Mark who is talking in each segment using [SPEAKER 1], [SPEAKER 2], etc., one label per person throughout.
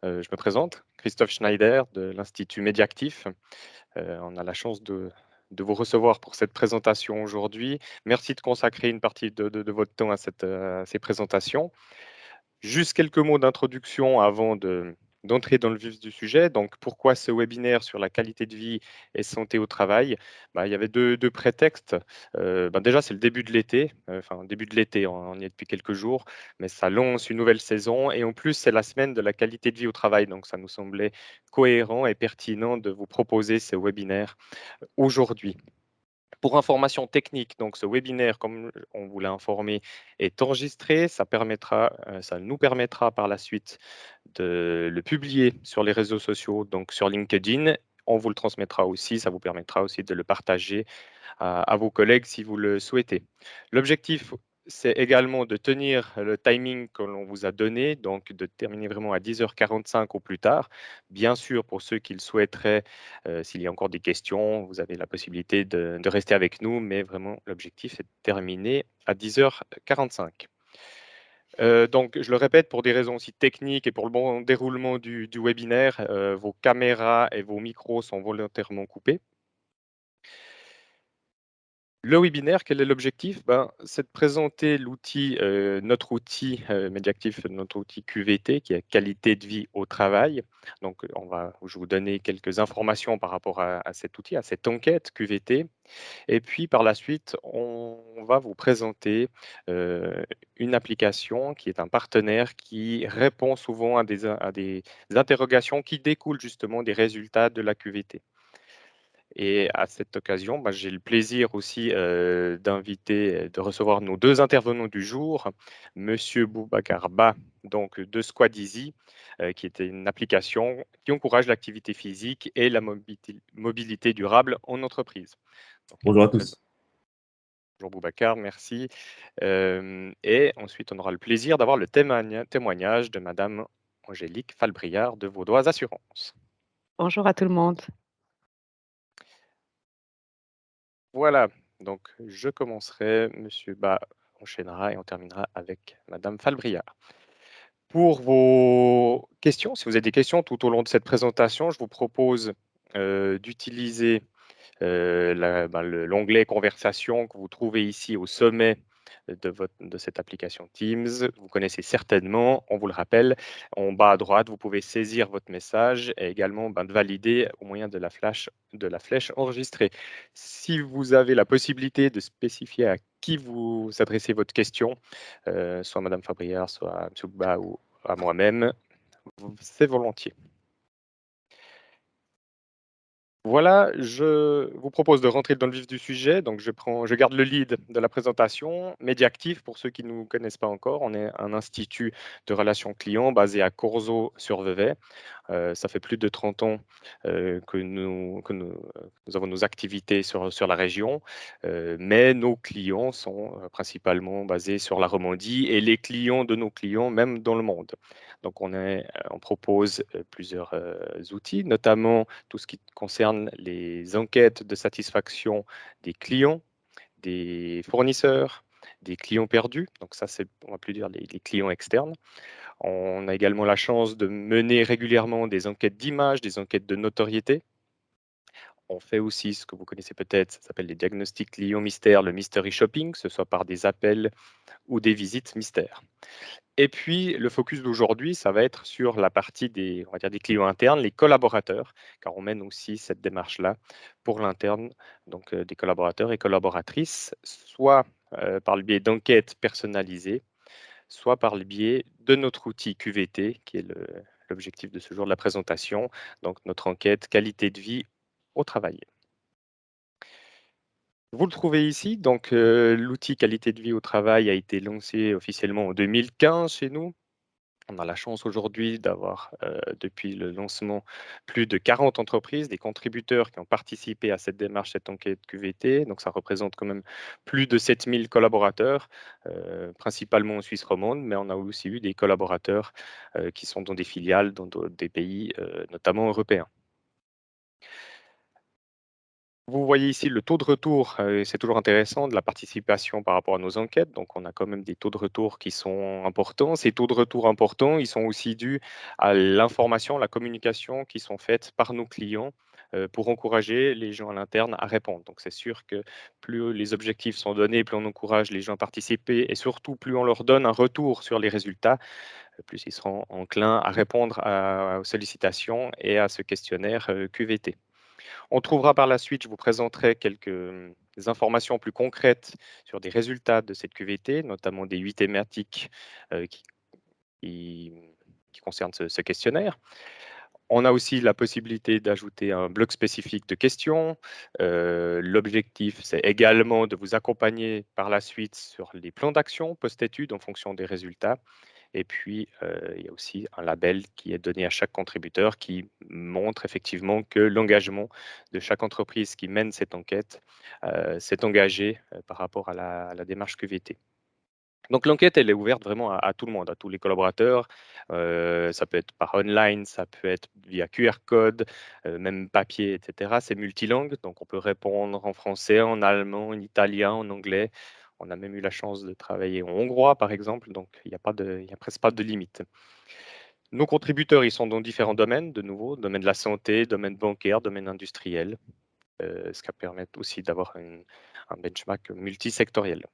[SPEAKER 1] Je me présente, Christophe Schneider de l'Institut Médiactif. On a la chance de vous recevoir pour cette présentation aujourd'hui. Merci de consacrer une partie de votre temps à ces présentations. Juste quelques mots d'introduction avant d'entrer dans le vif du sujet. Donc, pourquoi ce webinaire sur la qualité de vie et santé au travail? Il y avait deux prétextes. Déjà, c'est le début de l'été. Enfin, début de l'été, on y est depuis quelques jours, mais ça lance une nouvelle saison. Et en plus, c'est la semaine de la qualité de vie au travail. Donc, ça nous semblait cohérent et pertinent de vous proposer ce webinaire aujourd'hui. Pour information technique, donc ce webinaire, comme on vous l'a informé, est enregistré. Ça nous permettra par la suite de le publier sur les réseaux sociaux, donc sur LinkedIn. On vous le transmettra aussi, ça vous permettra aussi de le partager à vos collègues si vous le souhaitez. L'objectif, c'est également de tenir le timing que l'on vous a donné, donc de terminer vraiment à 10h45 au plus tard. Bien sûr, pour ceux qui le souhaiteraient, s'il y a encore des questions, vous avez la possibilité de rester avec nous, mais vraiment, l'objectif est de terminer à 10h45. Donc, je le répète, pour des raisons aussi techniques et pour le bon déroulement du webinaire, vos caméras et vos micros sont volontairement coupés. Le webinaire, quel est l'objectif? C'est de présenter l'outil, notre outil Mediactif, notre outil QVT, qui est qualité de vie au travail. Donc, je vais vous donner quelques informations par rapport à cet outil, à cette enquête QVT. Et puis, par la suite, on va vous présenter une application qui est un partenaire qui répond souvent à des interrogations qui découlent justement des résultats de la QVT. Et à cette occasion, j'ai le plaisir aussi de recevoir nos deux intervenants du jour, Monsieur Boubacar Ba, donc de Squadizi, qui était une application qui encourage l'activité physique et la mobilité durable en entreprise. Donc, il
[SPEAKER 2] Bonjour
[SPEAKER 1] nous
[SPEAKER 2] à
[SPEAKER 1] présente.
[SPEAKER 2] tous.
[SPEAKER 1] Bonjour Boubacar, merci. Et ensuite, on aura le plaisir d'avoir le témoignage de Madame Angélique Falbriard de Vaudoise Assurance.
[SPEAKER 3] Bonjour à tout le monde.
[SPEAKER 1] Voilà, donc je commencerai, Monsieur Ba enchaînera et on terminera avec Madame Falbriard. Pour vos questions, si vous avez des questions tout au long de cette présentation, je vous propose d'utiliser l'onglet conversation que vous trouvez ici au sommet de cette application Teams. Vous connaissez certainement, on vous le rappelle, en bas à droite, vous pouvez saisir votre message et également de valider au moyen de la flèche enregistrée. Si vous avez la possibilité de spécifier à qui vous adressez votre question, soit Madame Fabriard, soit à M. Bouba ou à moi-même, c'est volontiers. Voilà, je vous propose de rentrer dans le vif du sujet. Donc, je garde le lead de la présentation. Mediactif, pour ceux qui ne nous connaissent pas encore, on est un institut de relations clients basé à Corzo-sur-Vevey. Ça fait plus de 30 ans nous avons nos activités sur la région, mais nos clients sont principalement basés sur la Romandie et les clients de nos clients, même dans le monde. Donc, on propose plusieurs outils, notamment tout ce qui concerne les enquêtes de satisfaction des clients, des fournisseurs, des clients perdus. Donc, ça, on va plus dire les clients externes. On a également la chance de mener régulièrement des enquêtes d'image, des enquêtes de notoriété. On fait aussi ce que vous connaissez peut-être, ça s'appelle les diagnostics clients mystères, le mystery shopping, que ce soit par des appels ou des visites mystères. Et puis, le focus d'aujourd'hui, ça va être sur la partie on va dire des clients internes, les collaborateurs, car on mène aussi cette démarche-là pour l'interne, donc des collaborateurs et collaboratrices, soit par le biais d'enquêtes personnalisées, soit par le biais de notre outil QVT, qui est l'objectif de ce jour de la présentation, donc notre enquête qualité de vie au travail. Vous le trouvez ici, donc l'outil qualité de vie au travail a été lancé officiellement en 2015 chez nous. On a la chance aujourd'hui d'avoir, depuis le lancement, plus de 40 entreprises, des contributeurs qui ont participé à cette démarche, cette enquête QVT. Donc, ça représente quand même plus de 7000 collaborateurs, principalement en Suisse romande, mais on a aussi eu des collaborateurs qui sont dans des filiales dans des pays, notamment européens. Vous voyez ici le taux de retour, c'est toujours intéressant de la participation par rapport à nos enquêtes. Donc, on a quand même des taux de retour qui sont importants. Ces taux de retour importants, ils sont aussi dus à l'information, la communication qui sont faites par nos clients pour encourager les gens à l'interne à répondre. Donc, c'est sûr que plus les objectifs sont donnés, plus on encourage les gens à participer et surtout plus on leur donne un retour sur les résultats, plus ils seront enclins à répondre aux sollicitations et à ce questionnaire QVT. On trouvera par la suite, je vous présenterai quelques informations plus concrètes sur des résultats de cette QVT, notamment des 8 thématiques euh, qui, qui- qui concernent ce questionnaire. On a aussi la possibilité d'ajouter un bloc spécifique de questions. L'objectif, c'est également de vous accompagner par la suite sur les plans d'action post-études en fonction des résultats. Et puis, il y a aussi un label qui est donné à chaque contributeur qui montre effectivement que l'engagement de chaque entreprise qui mène cette enquête s'est engagé par rapport à la démarche QVT. Donc l'enquête, elle est ouverte vraiment à tout le monde, à tous les collaborateurs. Ça peut être par online, ça peut être via QR code, même papier, etc. C'est multilingue, donc on peut répondre en français, en allemand, en italien, en anglais. On a même eu la chance de travailler en hongrois, par exemple, donc il y a presque pas de limite. Nos contributeurs, ils sont dans différents domaines, de nouveau, domaine de la santé, domaine bancaire, domaine industriel, ce qui permet aussi d'avoir un benchmark multisectoriel.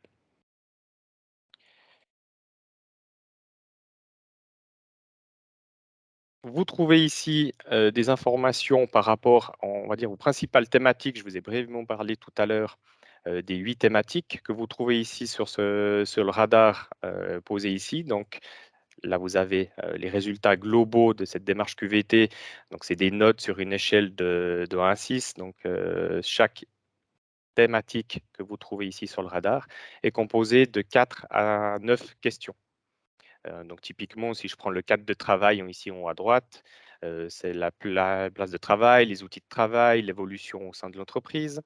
[SPEAKER 1] Vous trouvez ici des informations par rapport, on va dire, aux principales thématiques. Je vous ai brièvement parlé tout à l'heure des 8 thématiques que vous trouvez ici sur le radar posé ici. Donc là, vous avez les résultats globaux de cette démarche QVT. Donc c'est des notes sur une échelle de 1 à 6. Donc chaque thématique que vous trouvez ici sur le radar est composée de 4 à 9 questions. Donc typiquement, si je prends le cadre de travail ici en haut à droite, c'est la place de travail, les outils de travail, l'évolution au sein de l'entreprise.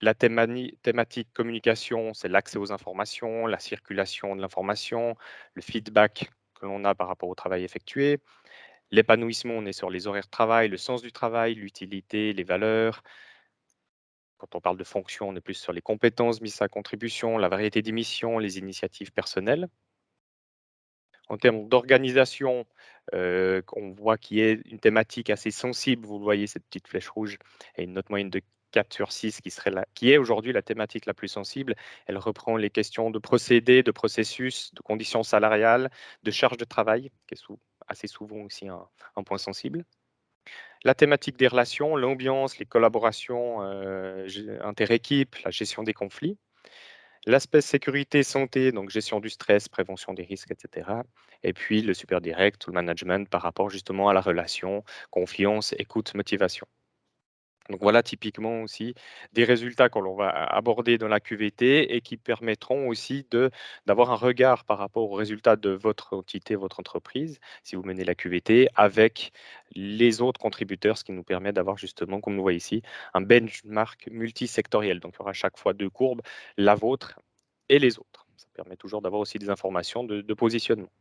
[SPEAKER 1] La thématique communication, c'est l'accès aux informations, la circulation de l'information, le feedback que l'on a par rapport au travail effectué. L'épanouissement, on est sur les horaires de travail, le sens du travail, l'utilité, les valeurs. Quand on parle de fonction, on est plus sur les compétences mises à contribution, la variété des missions, les initiatives personnelles. En termes d'organisation, on voit qu'il y a une thématique assez sensible. Vous voyez cette petite flèche rouge et une note moyenne de 4 sur 6 qui est aujourd'hui la thématique la plus sensible. Elle reprend les questions de procédés, de processus, de conditions salariales, de charge de travail, qui est assez souvent aussi un point sensible. La thématique des relations, l'ambiance, les collaborations inter-équipes, la gestion des conflits. L'aspect sécurité, santé, donc gestion du stress, prévention des risques, etc. Et puis le super direct ou le management par rapport justement à la relation, confiance, écoute, motivation. Donc voilà typiquement aussi des résultats que l'on va aborder dans la QVT et qui permettront aussi d'avoir un regard par rapport aux résultats de votre entité, votre entreprise, si vous menez la QVT, avec les autres contributeurs, ce qui nous permet d'avoir justement, comme on voit ici, un benchmark multisectoriel. Donc il y aura à chaque fois deux courbes, la vôtre et les autres. Ça permet toujours d'avoir aussi des informations de positionnement.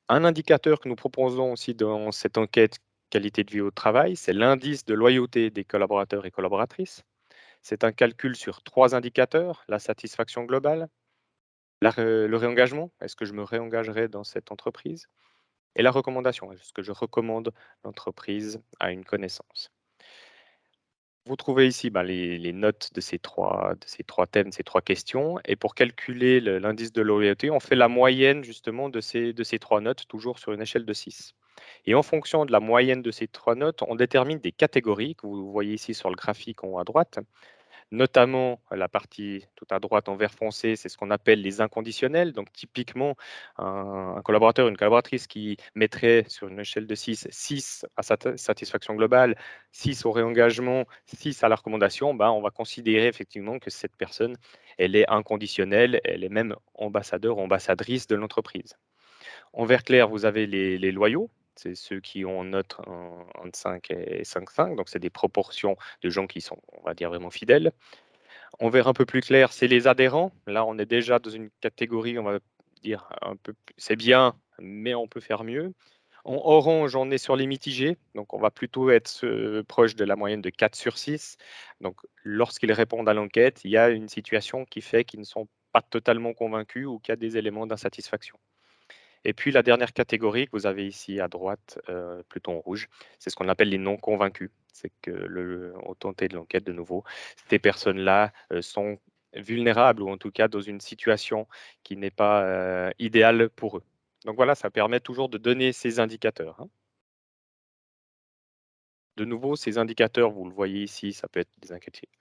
[SPEAKER 1] Un indicateur que nous proposons aussi dans cette enquête qualité de vie au travail, c'est l'indice de loyauté des collaborateurs et collaboratrices. C'est un calcul sur 3 indicateurs, la satisfaction globale, le réengagement, est-ce que je me réengagerai dans cette entreprise? Et la recommandation, est-ce que je recommande l'entreprise à une connaissance? Vous trouvez ici les notes de ces trois thèmes, ces trois questions. Et pour calculer l'indice de loyauté, on fait la moyenne justement de ces trois notes, toujours sur une échelle de 6. Et en fonction de la moyenne de ces trois notes, on détermine des catégories que vous voyez ici sur le graphique en haut à droite. Notamment, la partie tout à droite en vert foncé, c'est ce qu'on appelle les inconditionnels. Donc typiquement, un collaborateur, une collaboratrice qui mettrait sur une échelle de 6, 6 à sa satisfaction globale, 6 au réengagement, 6 à la recommandation, on va considérer effectivement que cette personne, elle est inconditionnelle, elle est même ambassadeur ou ambassadrice de l'entreprise. En vert clair, vous avez les loyaux. C'est ceux qui ont note entre 5 et 5,5. Donc, c'est des proportions de gens qui sont, on va dire, vraiment fidèles. En vert un peu plus clair, c'est les adhérents. Là, on est déjà dans une catégorie, on va dire, un peu, c'est bien, mais on peut faire mieux. En orange, on est sur les mitigés, donc on va plutôt être proche de la moyenne de 4 sur 6. Donc lorsqu'ils répondent à l'enquête, il y a une situation qui fait qu'ils ne sont pas totalement convaincus ou qu'il y a des éléments d'insatisfaction. Et puis la dernière catégorie que vous avez ici à droite, plutôt en rouge, c'est ce qu'on appelle les non convaincus. C'est que au tenter de l'enquête de nouveau, ces personnes-là sont vulnérables ou en tout cas dans une situation qui n'est pas idéale pour eux. Donc voilà, ça permet toujours de donner ces indicateurs, hein. De nouveau, ces indicateurs, vous le voyez ici, ça peut être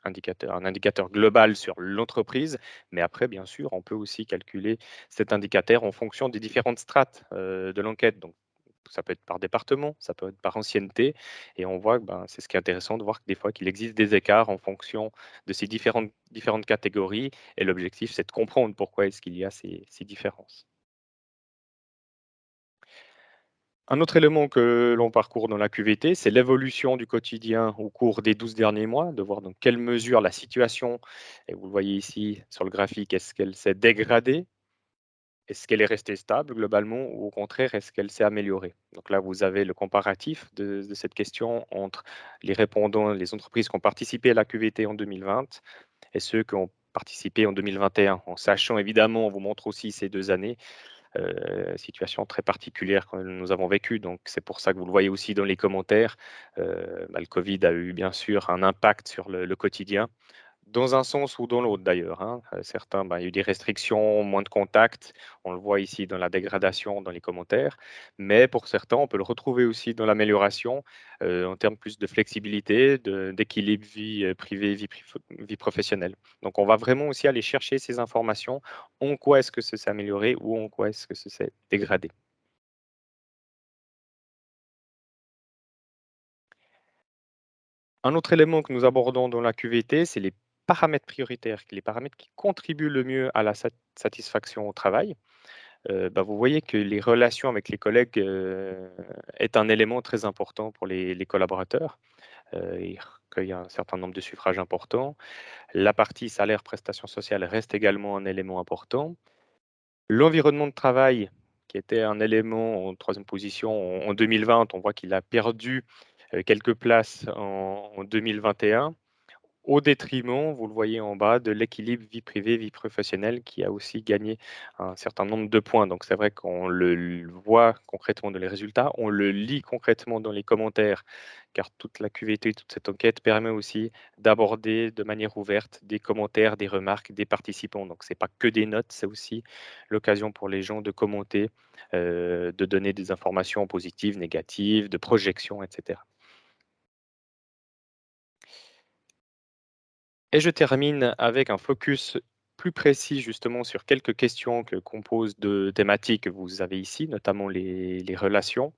[SPEAKER 1] indicateurs, un indicateur global sur l'entreprise, mais après, bien sûr, on peut aussi calculer cet indicateur en fonction des différentes strates de l'enquête. Donc, ça peut être par département, ça peut être par ancienneté, et on voit que ben, c'est ce qui est intéressant de voir que des fois qu'il existe des écarts en fonction de ces différentes catégories, et l'objectif, c'est de comprendre pourquoi est-ce qu'il y a ces différences. Un autre élément que l'on parcourt dans la QVT, c'est l'évolution du quotidien au cours des 12 derniers mois, de voir dans quelle mesure la situation, et vous le voyez ici sur le graphique, est-ce qu'elle s'est dégradée? Est-ce qu'elle est restée stable globalement ou au contraire, est-ce qu'elle s'est améliorée? Donc là, vous avez le comparatif de cette question entre les répondants, les entreprises qui ont participé à la QVT en 2020 et ceux qui ont participé en 2021, en sachant évidemment, on vous montre aussi ces 2 années, situation très particulière que nous avons vécue. Donc, c'est pour ça que vous le voyez aussi dans les commentaires. Bah, le Covid a eu bien sûr un impact sur le quotidien, dans un sens ou dans l'autre d'ailleurs, hein. Certains, bah, il y a eu des restrictions, moins de contacts. On le voit ici dans la dégradation, dans les commentaires. Mais pour certains, on peut le retrouver aussi dans l'amélioration en termes plus de flexibilité, d'équilibre vie privée, vie professionnelle. Donc, on va vraiment aussi aller chercher ces informations. En quoi est-ce que ça s'est amélioré ou en quoi est-ce que ça s'est dégradé? Un autre élément que nous abordons dans la QVT, c'est les paramètres prioritaires, les paramètres qui contribuent le mieux à la satisfaction au travail. Bah, vous voyez que les relations avec les collègues est un élément très important pour les collaborateurs. Ils recueillent un certain nombre de suffrages importants. La partie salaire, prestations sociales reste également un élément important. L'environnement de travail, qui était un élément en troisième position en 2020, on voit qu'il a perdu quelques places en 2021. Au détriment, vous le voyez en bas, de l'équilibre vie privée, vie professionnelle qui a aussi gagné un certain nombre de points. Donc c'est vrai qu'on le voit concrètement dans les résultats, on le lit concrètement dans les commentaires, car toute la QVT, toute cette enquête permet aussi d'aborder de manière ouverte des commentaires, des remarques des participants. Donc c'est pas que des notes, c'est aussi l'occasion pour les gens de commenter, de donner des informations positives, négatives, de projections, etc. Et je termine avec un focus plus précis justement sur quelques questions que composent de thématiques que vous avez ici, notamment les relations,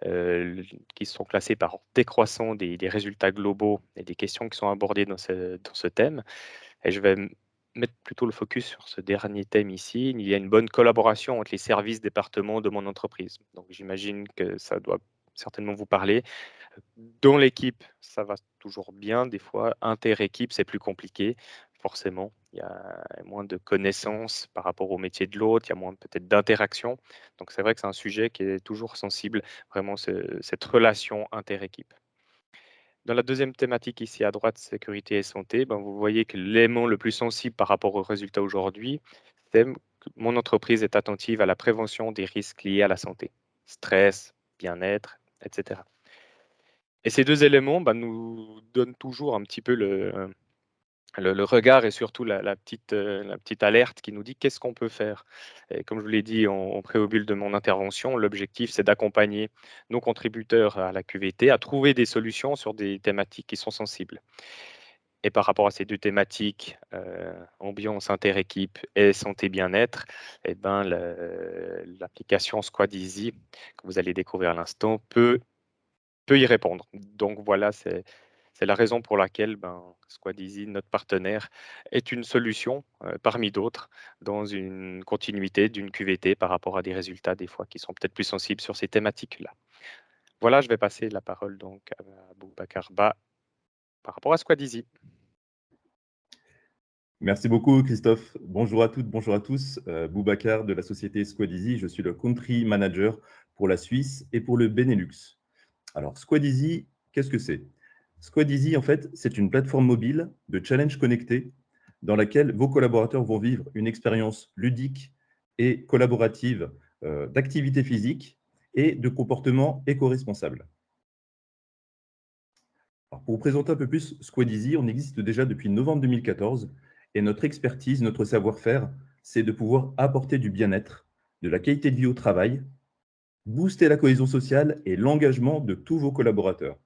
[SPEAKER 1] qui sont classées par ordre décroissant des résultats globaux et des questions qui sont abordées dans ce thème. Et je vais mettre plutôt le focus sur ce dernier thème ici. Il y a une bonne collaboration entre les services départements de mon entreprise. Donc j'imagine que ça doit certainement vous parler. Dans l'équipe, ça va toujours bien. Des fois, inter-équipe, c'est plus compliqué. Forcément, il y a moins de connaissances par rapport au métier de l'autre, il y a moins peut-être d'interaction. Donc, c'est vrai que c'est un sujet qui est toujours sensible, vraiment cette relation inter-équipe. Dans la deuxième thématique ici à droite, sécurité et santé, ben, vous voyez que l'élément le plus sensible par rapport aux résultats aujourd'hui, c'est que mon entreprise est attentive à la prévention des risques liés à la santé, stress, bien-être, etc. Et ces 2 éléments, bah, nous donnent toujours un petit peu le regard et surtout la petite alerte qui nous dit: «Qu'est-ce qu'on peut faire?» Et comme je vous l'ai dit en préambule de mon intervention, l'objectif, c'est d'accompagner nos contributeurs à la QVT à trouver des solutions sur des thématiques qui sont sensibles. Et par rapport à ces 2 thématiques, ambiance inter-équipe et santé bien-être, et ben, l'application Squad Easy, que vous allez découvrir à l'instant, peut y répondre. Donc voilà, c'est la raison pour laquelle, ben, Squadeasy, notre partenaire, est une solution, parmi d'autres dans une continuité d'une QVT par rapport à des résultats des fois qui sont peut-être plus sensibles sur ces thématiques-là. Voilà, je vais passer la parole donc à Boubacar Ba par rapport à Squadeasy.
[SPEAKER 2] Merci beaucoup, Christophe. Bonjour à toutes, bonjour à tous. Boubacar de la société Squadizy. Je suis le country manager pour la Suisse et pour le Benelux. Alors, Squadizy, qu'est-ce que c'est? Squadizy, en fait, c'est une plateforme mobile de challenge connecté dans laquelle vos collaborateurs vont vivre une expérience ludique et collaborative d'activité physique et de comportement éco-responsable. Alors, pour vous présenter un peu plus Squadizy, on existe déjà depuis novembre 2014 et notre expertise, notre savoir-faire, c'est de pouvoir apporter du bien-être, de la qualité de vie au travail, booster la cohésion sociale et l'engagement de tous vos collaborateurs.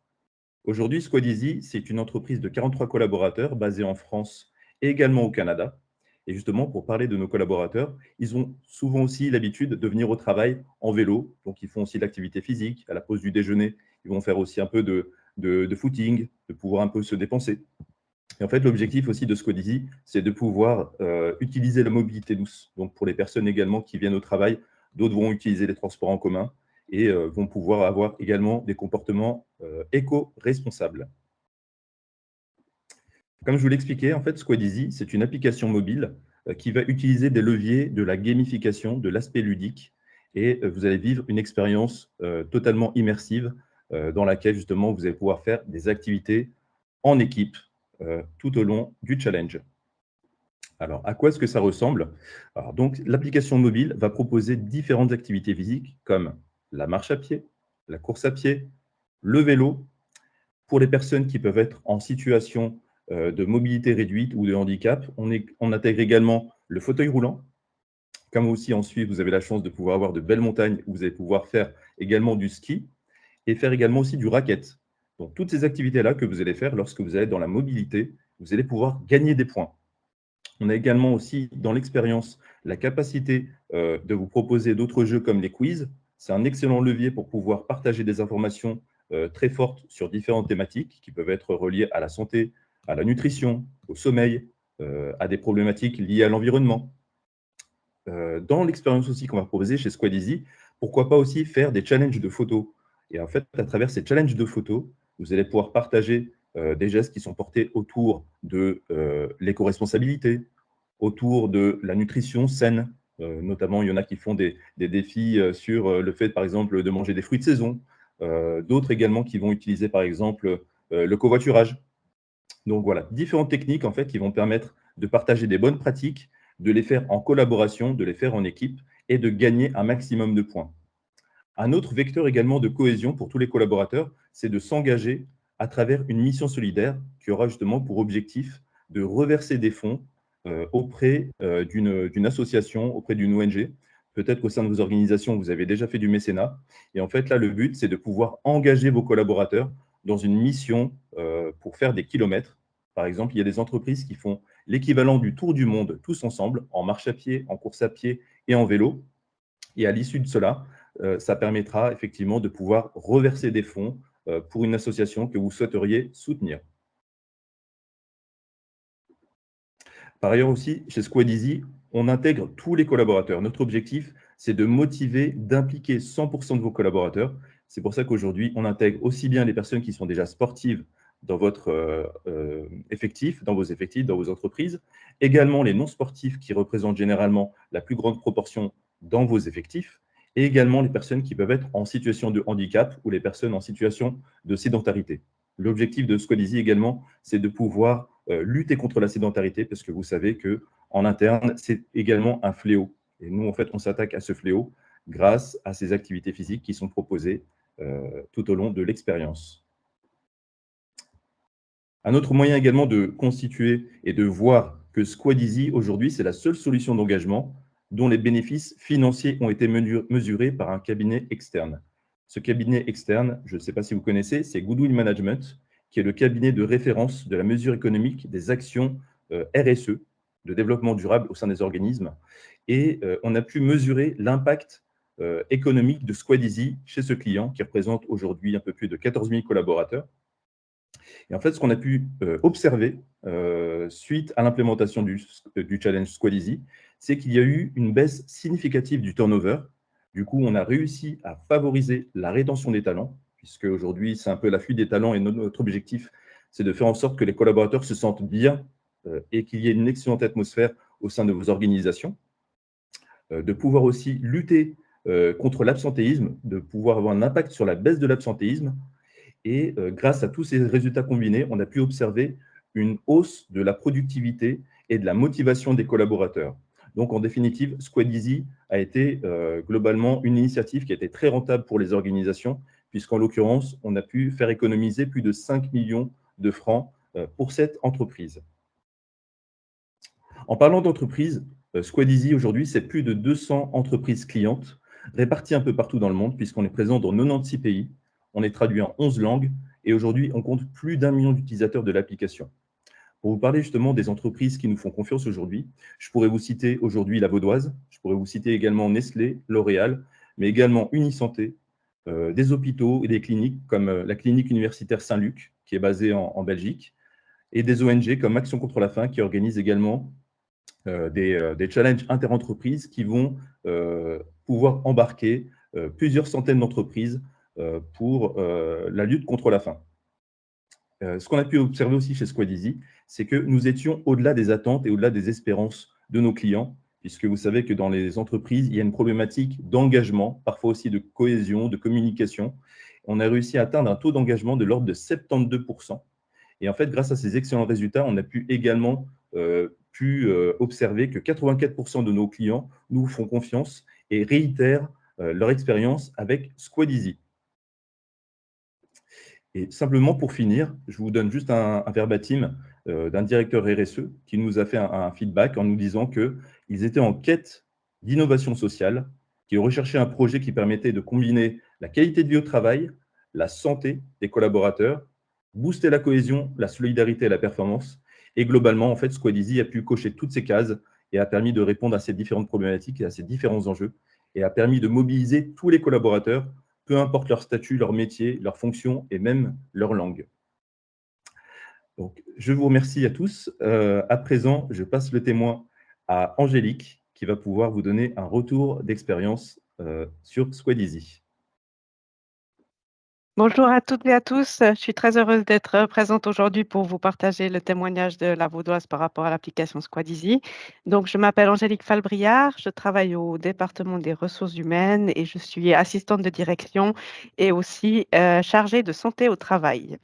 [SPEAKER 2] Aujourd'hui, Squadizy, c'est une entreprise de 43 collaborateurs basée en France et également au Canada. Et justement, pour parler de nos collaborateurs, ils ont souvent aussi l'habitude de venir au travail en vélo. Donc, ils font aussi de l'activité physique. À la pause du déjeuner, ils vont faire aussi un peu de footing, de pouvoir un peu se dépenser. Et en fait, l'objectif aussi de Squadizy, c'est de pouvoir utiliser la mobilité douce. Donc, pour les personnes également qui viennent au travail, d'autres vont utiliser les transports en commun et vont pouvoir avoir également des comportements éco-responsables. Comme je vous l'expliquais, en fait, Squadizy, c'est une application mobile qui va utiliser des leviers de la gamification, de l'aspect ludique, et vous allez vivre une expérience totalement immersive dans laquelle justement vous allez pouvoir faire des activités en équipe tout au long du challenge. Alors, à quoi est-ce que ça ressemble? Alors, donc, l'application mobile va proposer différentes activités physiques comme la marche à pied, la course à pied, le vélo. Pour les personnes qui peuvent être en situation de mobilité réduite ou de handicap, on intègre également le fauteuil roulant. Comme aussi en Suisse, vous avez la chance de pouvoir avoir de belles montagnes où vous allez pouvoir faire également du ski et faire également aussi du raquette. Donc, toutes ces activités-là que vous allez faire lorsque vous allez être dans la mobilité, vous allez pouvoir gagner des points. On a également aussi dans l'expérience la capacité de vous proposer d'autres jeux comme les quiz. C'est un excellent levier pour pouvoir partager des informations très fortes sur différentes thématiques qui peuvent être reliées à la santé, à la nutrition, au sommeil, à des problématiques liées à l'environnement. Dans l'expérience aussi qu'on va proposer chez Squadizy, pourquoi pas aussi faire des challenges de photos. Et en fait, à travers ces challenges de photos, vous allez pouvoir partager des gestes qui sont portés autour de l'éco-responsabilité, autour de la nutrition saine. Notamment, il y en a qui font des défis sur le fait, par exemple, de manger des fruits de saison. D'autres également qui vont utiliser, par exemple, le covoiturage. Donc voilà, différentes techniques en fait qui vont permettre de partager des bonnes pratiques, de les faire en collaboration, de les faire en équipe et de gagner un maximum de points. Un autre vecteur également de cohésion pour tous les collaborateurs, c'est de s'engager à travers une mission solidaire qui aura justement pour objectif de reverser des fonds auprès d'une association, auprès d'une ONG. Peut-être qu'au sein de vos organisations, vous avez déjà fait du mécénat. Et en fait, là, le but, c'est de pouvoir engager vos collaborateurs dans une mission pour faire des kilomètres. Par exemple, il y a des entreprises qui font l'équivalent du tour du monde tous ensemble, en marche à pied, en course à pied et en vélo. Et à l'issue de cela, ça permettra effectivement de pouvoir reverser des fonds pour une association que vous souhaiteriez soutenir. Par ailleurs aussi, chez Squadizy, on intègre tous les collaborateurs. Notre objectif, c'est de motiver, d'impliquer 100% de vos collaborateurs. C'est pour ça qu'aujourd'hui, on intègre aussi bien les personnes qui sont déjà sportives dans votre effectif, dans vos effectifs, dans vos entreprises, également les non-sportifs qui représentent généralement la plus grande proportion dans vos effectifs, et également les personnes qui peuvent être en situation de handicap ou les personnes en situation de sédentarité. L'objectif de Squadizy également, c'est de pouvoir lutter contre la sédentarité, parce que vous savez qu'en interne, c'est également un fléau. Et nous, en fait, on s'attaque à ce fléau grâce à ces activités physiques qui sont proposées tout au long de l'expérience. Un autre moyen également de constituer et de voir que Squadizy, aujourd'hui, c'est la seule solution d'engagement dont les bénéfices financiers ont été mesurés par un cabinet externe. Ce cabinet externe, je ne sais pas si vous connaissez, c'est Goodwill Management, qui est le cabinet de référence de la mesure économique des actions RSE, de développement durable au sein des organismes. Et on a pu mesurer l'impact économique de Squadizy chez ce client, qui représente aujourd'hui un peu plus de 14 000 collaborateurs. Et en fait, ce qu'on a pu observer suite à l'implémentation du challenge Squadizy, c'est qu'il y a eu une baisse significative du turnover. Du coup, on a réussi à favoriser la rétention des talents, puisque aujourd'hui, c'est un peu la fuite des talents et notre objectif, c'est de faire en sorte que les collaborateurs se sentent bien et qu'il y ait une excellente atmosphère au sein de vos organisations, de pouvoir aussi lutter contre l'absentéisme, de pouvoir avoir un impact sur la baisse de l'absentéisme. Et grâce à tous ces résultats combinés, on a pu observer une hausse de la productivité et de la motivation des collaborateurs. Donc, en définitive, Squad Easy a été globalement une initiative qui a été très rentable pour les organisations, puisqu'en l'occurrence, on a pu faire économiser plus de 5 millions de francs pour cette entreprise. En parlant d'entreprise, Squad Easy aujourd'hui, c'est plus de 200 entreprises clientes réparties un peu partout dans le monde, puisqu'on est présent dans 96 pays, on est traduit en 11 langues, et aujourd'hui, on compte plus d'1 million d'utilisateurs de l'application. Pour vous parler justement des entreprises qui nous font confiance aujourd'hui, je pourrais vous citer aujourd'hui la Vaudoise, je pourrais vous citer également Nestlé, L'Oréal, mais également Unisanté, des hôpitaux et des cliniques comme la clinique universitaire Saint-Luc, qui est basée en Belgique, et des ONG comme Action contre la faim, qui organisent également des challenges interentreprises qui vont pouvoir embarquer plusieurs centaines d'entreprises pour la lutte contre la faim. Ce qu'on a pu observer aussi chez Squad Easy, c'est que nous étions au-delà des attentes et au-delà des espérances de nos clients, puisque vous savez que dans les entreprises, il y a une problématique d'engagement, parfois aussi de cohésion, de communication. On a réussi à atteindre un taux d'engagement de l'ordre de 72%. Et en fait, grâce à ces excellents résultats, on a pu également observer que 84% de nos clients nous font confiance et réitèrent leur expérience avec Squad Easy. Et simplement pour finir, je vous donne juste un verbatim d'un directeur RSE qui nous a fait un feedback en nous disant qu'ils étaient en quête d'innovation sociale, qui recherchaient un projet qui permettait de combiner la qualité de vie au travail, la santé des collaborateurs, booster la cohésion, la solidarité et la performance. Et globalement, en fait, Squad Easy a pu cocher toutes ces cases et a permis de répondre à ces différentes problématiques et à ces différents enjeux et a permis de mobiliser tous les collaborateurs, peu importe leur statut, leur métier, leur fonction et même leur langue. Donc, je vous remercie à tous. À présent, je passe le témoin à Angélique qui va pouvoir vous donner un retour d'expérience sur Squad Easy.
[SPEAKER 3] Bonjour à toutes et à tous. Je suis très heureuse d'être présente aujourd'hui pour vous partager le témoignage de la Vaudoise par rapport à l'application Squad Easy. Donc, je m'appelle Angélique Falbriard, je travaille au département des ressources humaines et je suis assistante de direction et aussi chargée de santé au travail.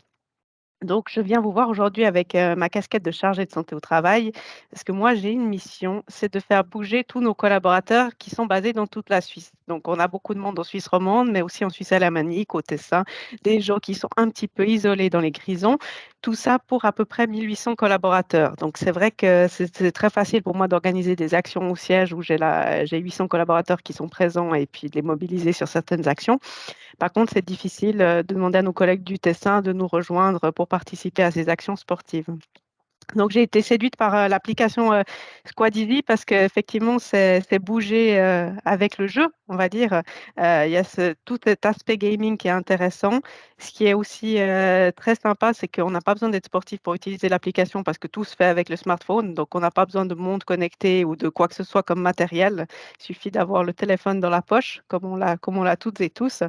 [SPEAKER 3] Donc, je viens vous voir aujourd'hui avec ma casquette de chargée de santé au travail, parce que moi, j'ai une mission, c'est de faire bouger tous nos collaborateurs qui sont basés dans toute la Suisse. Donc, on a beaucoup de monde en Suisse romande, mais aussi en Suisse alémanique, au Tessin, des gens qui sont un petit peu isolés dans les grisons. Tout ça pour à peu près 1800 collaborateurs. Donc, c'est vrai que c'est très facile pour moi d'organiser des actions au siège où j'ai 800 collaborateurs qui sont présents et puis de les mobiliser sur certaines actions. Par contre, c'est difficile de demander à nos collègues du Tessin de nous rejoindre pour participer à ces actions sportives. Donc, j'ai été séduite par l'application Squad Easy parce qu'effectivement, c'est bouger avec le jeu, on va dire. Il y a tout cet aspect gaming qui est intéressant. Ce qui est aussi très sympa, c'est qu'on n'a pas besoin d'être sportif pour utiliser l'application parce que tout se fait avec le smartphone. Donc, on n'a pas besoin de montre connectée ou de quoi que ce soit comme matériel. Il suffit d'avoir le téléphone dans la poche, comme on l'a toutes et tous.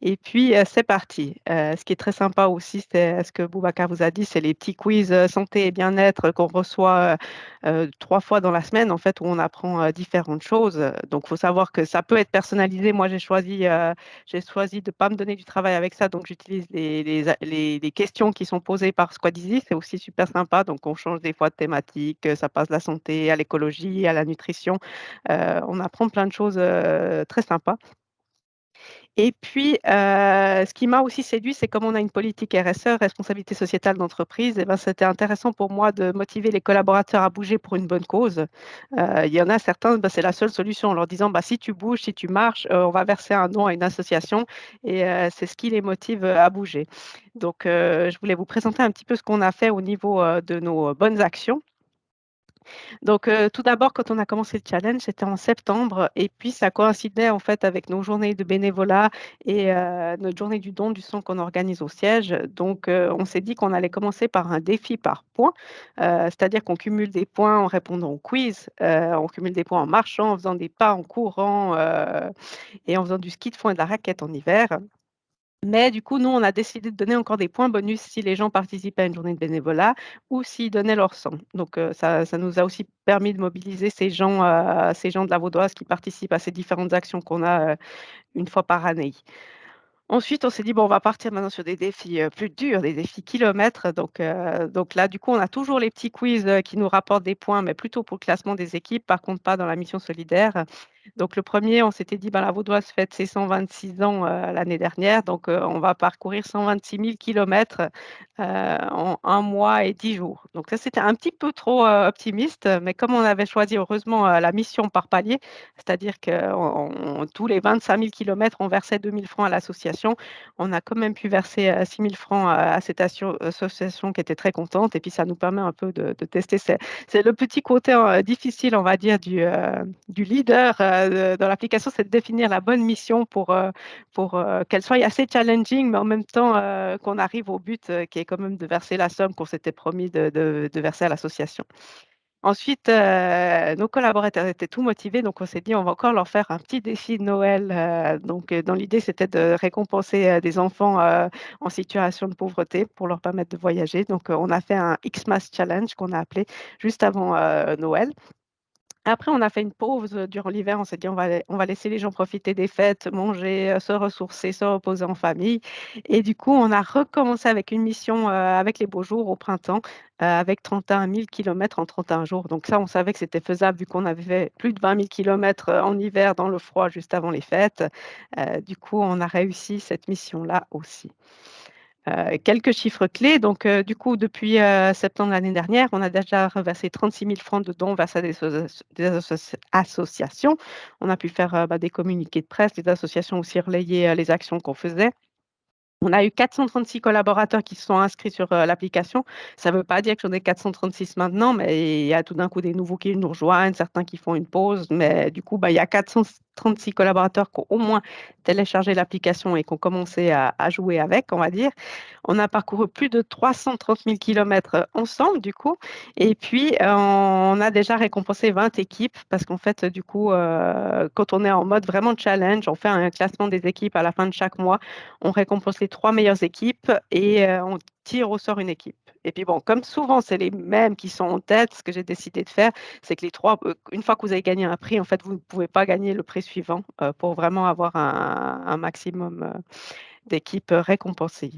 [SPEAKER 3] Et puis, c'est parti. Ce qui est très sympa aussi, c'est ce que Boubacar vous a dit, c'est les petits quiz santé et bien-être qu'on reçoit 3 fois dans la semaine, en fait, où on apprend différentes choses. Donc, il faut savoir que ça peut être personnalisé. Moi, j'ai choisi de ne pas me donner du travail avec ça, donc j'utilise les questions qui sont posées par Squadizy. C'est aussi super sympa. Donc, on change des fois de thématique. Ça passe de la santé à l'écologie, à la nutrition. On apprend plein de choses très sympas. Et puis, ce qui m'a aussi séduit, c'est comme on a une politique RSE, responsabilité sociétale d'entreprise, et ben, c'était intéressant pour moi de motiver les collaborateurs à bouger pour une bonne cause. Il y en a certains, bah, c'est la seule solution en leur disant, bah, si tu bouges, si tu marches, on va verser un don à une association et c'est ce qui les motive à bouger. Donc, je voulais vous présenter un petit peu ce qu'on a fait au niveau de nos bonnes actions. Donc, tout d'abord, quand on a commencé le challenge, c'était en septembre et puis ça coïncidait en fait avec nos journées de bénévolat et notre journée du don du sang qu'on organise au siège. Donc, on s'est dit qu'on allait commencer par un défi par points, c'est-à-dire qu'on cumule des points en répondant au quiz, on cumule des points en marchant, en faisant des pas, en courant, et en faisant du ski de fond et de la raquette en hiver. Mais du coup, nous, on a décidé de donner encore des points bonus si les gens participaient à une journée de bénévolat ou s'ils donnaient leur sang. Donc, ça nous a aussi permis de mobiliser ces gens de la Vaudoise qui participent à ces différentes actions qu'on a, une fois par année. Ensuite, on s'est dit: «Bon, on va partir maintenant sur des défis, plus durs, des défis kilomètres». Donc là, du coup, on a toujours les petits quiz, qui nous rapportent des points, mais plutôt pour le classement des équipes, par contre pas dans la mission solidaire. Donc le premier, on s'était dit: «Ben, la Vaudoise fête ses 126 ans, l'année dernière, donc on va parcourir 126 000 kilomètres, en 1 mois et 10 jours». Donc ça, c'était un petit peu trop, optimiste, mais comme on avait choisi heureusement, la mission par palier, c'est-à-dire qu'on tous les 25 000 kilomètres, on versait 2 000 francs à l'association. On a quand même pu verser, 6 000 francs à cette association qui était très contente et puis ça nous permet un peu de tester. C'est le petit côté, difficile, on va dire, du leader, dans l'application, c'est de définir la bonne mission pour qu'elle soit assez challenging, mais en même temps, qu'on arrive au but, qui est quand même de verser la somme qu'on s'était promis de verser à l'association. Ensuite, nos collaborateurs étaient tout motivés, donc on s'est dit: «On va encore leur faire un petit défi de Noël», dans l'idée, c'était de récompenser, des enfants, en situation de pauvreté pour leur permettre de voyager. Donc, on a fait un Xmas Challenge qu'on a appelé juste avant, Noël. Après, on a fait une pause, durant l'hiver. On s'est dit: «On va laisser les gens profiter des fêtes, manger, se ressourcer, se reposer en famille» et du coup, on a recommencé avec une mission, avec les beaux jours au printemps, avec 31 000 kilomètres en 31 jours. Donc ça, on savait que c'était faisable vu qu'on avait fait plus de 20 000 kilomètres, en hiver dans le froid juste avant les fêtes. Du coup, on a réussi cette mission-là aussi. Quelques chiffres clés, donc du coup, depuis, septembre l'année dernière, on a déjà reversé 36 000 francs de dons vers des associations. On a pu faire, des communiqués de presse, les associations ont aussi relayé, les actions qu'on faisait. On a eu 436 collaborateurs qui se sont inscrits sur, l'application. Ça ne veut pas dire que j'en ai 436 maintenant, mais il y a tout d'un coup des nouveaux qui nous rejoignent, certains qui font une pause, mais du coup, bah, il y a 436 collaborateurs qui ont au moins téléchargé l'application et qui ont commencé à jouer avec, on va dire. On a parcouru plus de 330 000 kilomètres, ensemble du coup et puis, on a déjà récompensé 20 équipes parce qu'en fait, du coup, quand on est en mode vraiment challenge, on fait un classement des équipes à la fin de chaque mois. On récompense les 3 meilleures équipes et on tire au sort une équipe et puis bon, comme souvent c'est les mêmes qui sont en tête, ce que j'ai décidé de faire, c'est que les 3, une fois que vous avez gagné un prix, en fait, vous ne pouvez pas gagner le prix suivant, pour vraiment avoir un maximum, d'équipes, récompensées.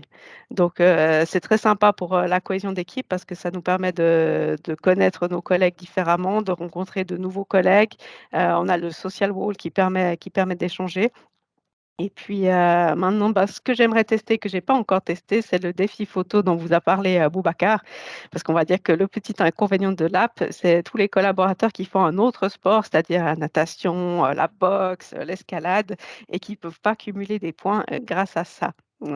[SPEAKER 3] Donc c'est très sympa pour, la cohésion d'équipe parce que ça nous permet de connaître nos collègues différemment, de rencontrer de nouveaux collègues. On a le social wall qui permet d'échanger et puis, maintenant, bah, ce que j'aimerais tester, que j'ai pas encore testé, c'est le défi photo dont vous a parlé, Boubacar. Parce qu'on va dire que le petit inconvénient de l'app, c'est tous les collaborateurs qui font un autre sport, c'est-à-dire la natation, la boxe, l'escalade et qui peuvent pas cumuler des points, grâce à ça.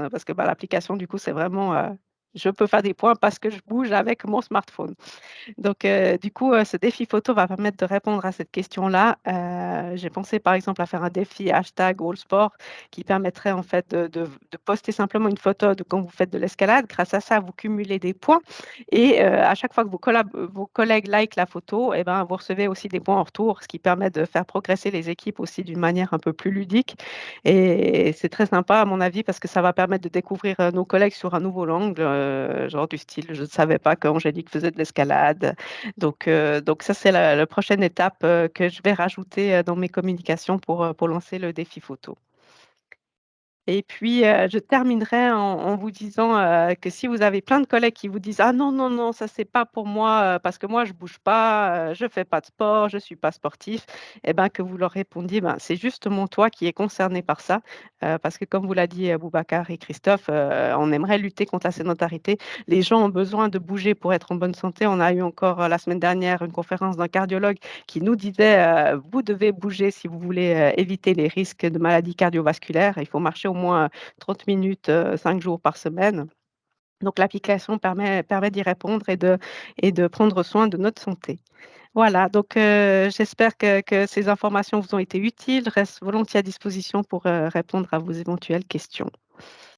[SPEAKER 3] Parce que, bah, l'application, du coup, c'est vraiment, je peux faire des points parce que je bouge avec mon smartphone. Donc, du coup, ce défi photo va permettre de répondre à cette question-là. J'ai pensé, par exemple, à faire un défi hashtag #AllSport qui permettrait, en fait, de poster simplement une photo de quand vous faites de l'escalade. Grâce à ça, vous cumulez des points et à chaque fois que vos collègues likent la photo et ben, vous recevez aussi des points en retour, ce qui permet de faire progresser les équipes aussi d'une manière un peu plus ludique et c'est très sympa à mon avis parce que ça va permettre de découvrir, nos collègues sur un nouveau angle, genre du style: «Je ne savais pas qu'Angélique faisait de l'escalade». Donc ça, c'est la prochaine étape, que je vais rajouter, dans mes communications pour lancer le défi photo. Et puis, je terminerai en vous disant, que si vous avez plein de collègues qui vous disent: «Ah non, non, non, ça c'est pas pour moi, parce que moi je bouge pas, je fais pas de sport, je suis pas sportif» et ben, que vous leur répondiez: «Ben, c'est justement toi qui es concerné par ça». Parce que comme vous l'a dit, Boubacar et Christophe, on aimerait lutter contre la sédentarité. Les gens ont besoin de bouger pour être en bonne santé. On a eu encore, la semaine dernière une conférence d'un cardiologue qui nous disait, «Vous devez bouger si vous voulez, éviter les risques de maladies cardiovasculaires. Il faut marcher au moins, 30 minutes, 5 jours par semaine». Donc l'application permet d'y répondre et de prendre soin de notre santé. Voilà, donc j'espère que ces informations vous ont été utiles. Je reste volontiers à disposition pour, répondre à vos éventuelles questions.